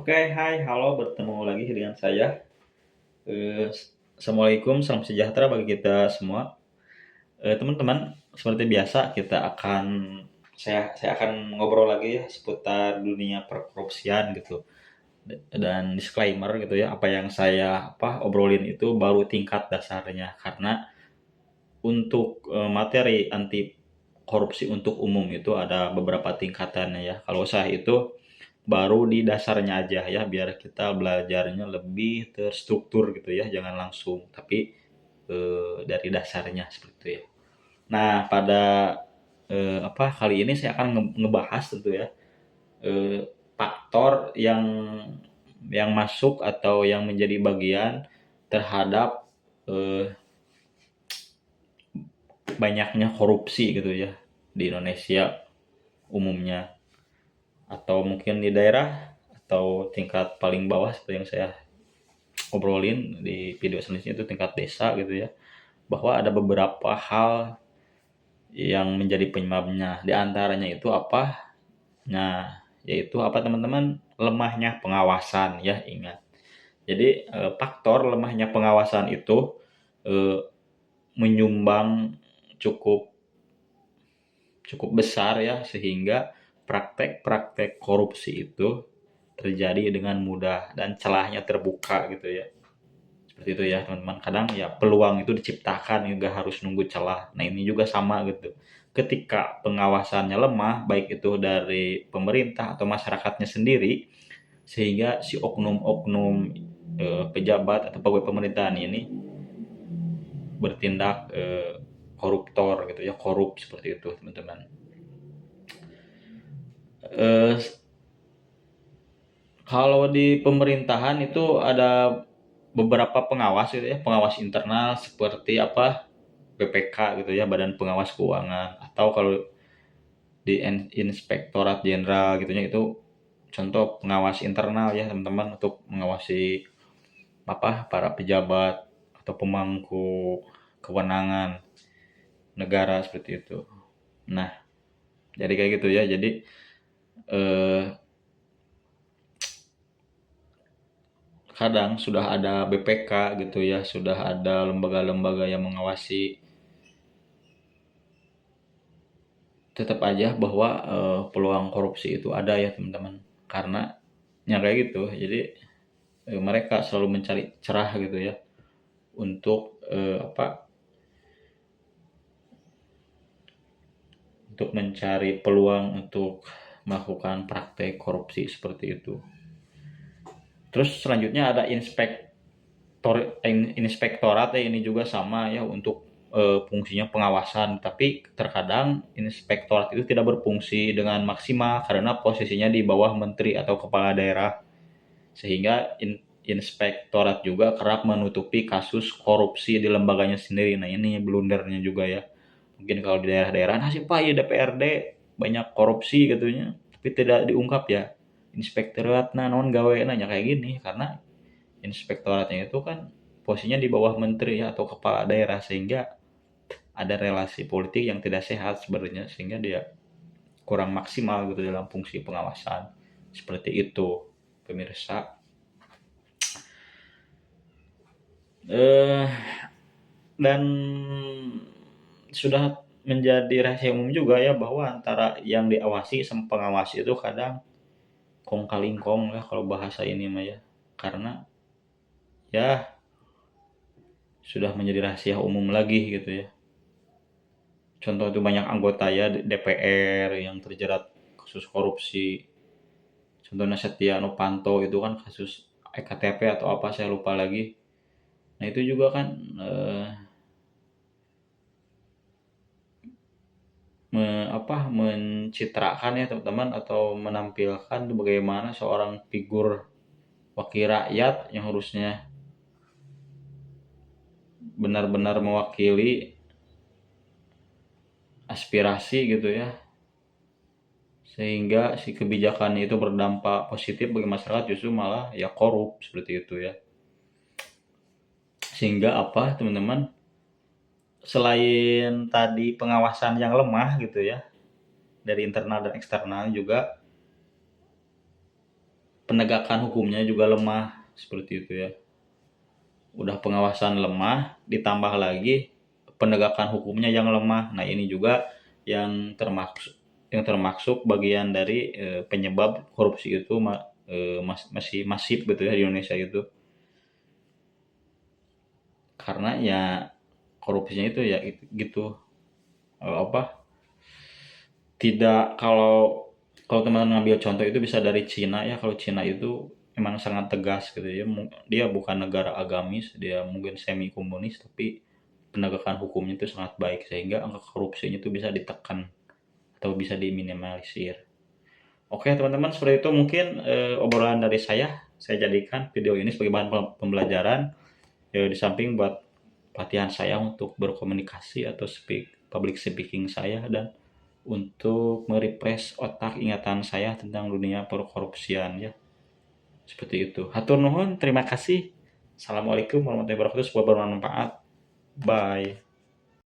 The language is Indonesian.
Oke, hai, halo, bertemu lagi dengan saya. Assalamualaikum, salam sejahtera bagi kita semua. Teman-teman, seperti biasa saya akan ngobrol lagi ya seputar dunia perkorupsian gitu. Dan disclaimer gitu ya, apa yang saya obrolin itu baru tingkat dasarnya karena untuk materi anti korupsi untuk umum itu ada beberapa tingkatannya ya. Kalau saya itu baru di dasarnya aja ya, biar kita belajarnya lebih terstruktur gitu ya, jangan langsung tapi dari dasarnya seperti itu ya. Nah, pada kali ini saya akan ngebahas tentu ya faktor yang masuk atau yang menjadi bagian terhadap eh, banyaknya korupsi gitu ya di Indonesia umumnya, atau mungkin di daerah atau tingkat paling bawah seperti yang saya obrolin di video selanjutnya itu tingkat desa gitu ya, bahwa ada beberapa hal yang menjadi penyebabnya. Di antaranya itu apa? Nah, yaitu apa teman-teman? Lemahnya pengawasan ya, ingat. Jadi faktor lemahnya pengawasan itu eh, menyumbang cukup cukup besar ya, sehingga praktek-praktek korupsi itu terjadi dengan mudah dan celahnya terbuka gitu ya. Seperti itu ya teman-teman. Kadang ya peluang itu diciptakan, juga harus nunggu celah. Nah ini juga sama gitu. Ketika pengawasannya lemah, baik itu dari pemerintah atau masyarakatnya sendiri, sehingga si oknum-oknum pejabat atau pegawai pemerintahan ini bertindak koruptor gitu ya, korup seperti itu teman-teman. Eh, Kalau di pemerintahan itu ada beberapa pengawas gitu ya, pengawas internal seperti BPK gitu ya, Badan Pengawas Keuangan, atau kalau di Inspektorat Jenderal gitu ya, itu contoh pengawas internal ya teman-teman, untuk mengawasi para pejabat atau pemangku kewenangan negara seperti itu. Nah, jadi kayak gitu ya. Jadi eh, kadang sudah ada BPK gitu ya, sudah ada lembaga-lembaga yang mengawasi, tetap aja bahwa peluang korupsi itu ada ya teman-teman, karena yang kayak gitu. Jadi mereka selalu mencari cerah gitu ya untuk untuk mencari peluang untuk melakukan praktek korupsi seperti itu. Terus selanjutnya ada inspektorat ya, ini juga sama ya, untuk fungsinya pengawasan, tapi terkadang inspektorat itu tidak berfungsi dengan maksimal karena posisinya di bawah menteri atau kepala daerah, sehingga inspektorat juga kerap menutupi kasus korupsi di lembaganya sendiri. Nah ini blundernya juga ya, mungkin kalau di daerah-daerah nah sih pak ya DPRD banyak korupsi katanya, tapi tidak diungkap ya inspektorat nah non gawe nanya kayak gini, karena inspektoratnya itu kan posisinya di bawah menteri ya, atau kepala daerah, sehingga ada relasi politik yang tidak sehat sebenarnya, sehingga dia kurang maksimal gitu dalam fungsi pengawasan seperti itu pemirsa. eh dan sudah menjadi rahasia umum juga ya, bahwa antara yang diawasi sama pengawas itu kadang kong kaling kong lah kalau bahasa ini mah ya, karena ya sudah menjadi rahasia umum lagi gitu ya. Contoh itu banyak anggota ya DPR yang terjerat kasus korupsi. Contohnya Setia Novanto itu kan kasus EKTP atau apa saya lupa lagi. Nah itu juga kan eh, mencitrakan ya teman-teman, atau menampilkan bagaimana seorang figur wakil rakyat yang harusnya benar-benar mewakili aspirasi gitu ya, sehingga si kebijakan itu berdampak positif bagi masyarakat, justru malah ya korup seperti itu ya. Sehingga teman-teman, selain tadi pengawasan yang lemah gitu ya dari internal dan eksternal, juga penegakan hukumnya juga lemah seperti itu ya. Udah pengawasan lemah, ditambah lagi penegakan hukumnya yang lemah. Nah ini juga yang termasuk bagian dari penyebab korupsi itu masih masif gitu ya di Indonesia itu. Karena ya korupsinya itu ya gitu, apa, tidak, kalau teman-teman ngambil contoh itu bisa dari Cina ya. Kalau Cina itu emang sangat tegas gitu ya, dia bukan negara agamis, dia mungkin semi komunis, tapi penegakan hukumnya itu sangat baik sehingga angka korupsinya itu bisa ditekan atau bisa diminimalisir. Oke teman-teman, seperti itu mungkin obrolan dari saya jadikan video ini sebagai bahan pembelajaran ya, di samping buat pelatihan saya untuk berkomunikasi atau public speaking saya, dan untuk merefresh otak ingatan saya tentang dunia perkorupsian ya. Seperti itu. Hatur nuhun, terima kasih. Assalamualaikum warahmatullahi wabarakatuh. Semoga bermanfaat. Bye.